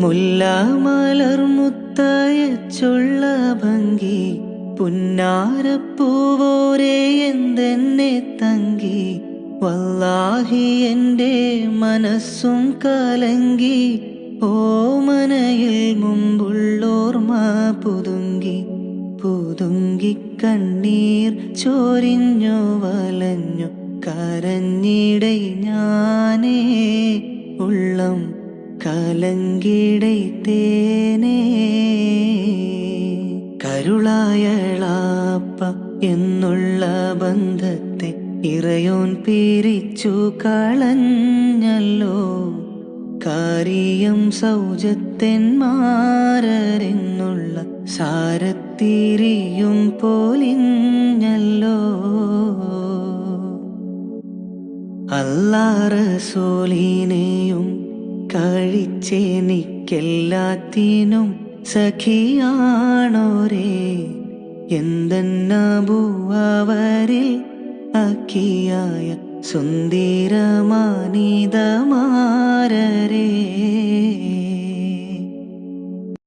മുല്ലമലർമുത്തയച്ചുള്ള ഭംഗി പുന്നാരപ്പൂവോരെ എന്തെന്നെ തങ്കി വല്ലാഹി എൻ്റെ മനസ്സും കലങ്കി ഓമനയിൽ മുമ്പുള്ളോർമ പുതുങ്കി പുതുങ്കി കണ്ണീർ ചോരിഞ്ഞു വലഞ്ഞു കരഞ്ഞിടൈ ഞാനേ ഉള്ളം കലങ്കിടൈത്തേനേ കരുളായളാപ്പ എന്നുള്ള ബന്ധത്തെ ഇറയോൻ പിരിച്ചു കളഞ്ഞല്ലോ കാരിയം സൗജത്തെന്മാരെന്നുള്ള സാരത്തിരിയും പോലിഞ്ഞല്ലോ അല്ലാ റസൂലിനെയും കഴിച്ചെനിക്കെല്ലാത്തിനും സഖിയാണോരേ എന്തെന്നബുവരിൽ അക്കിയായ സുന്ദരമാനിതമാ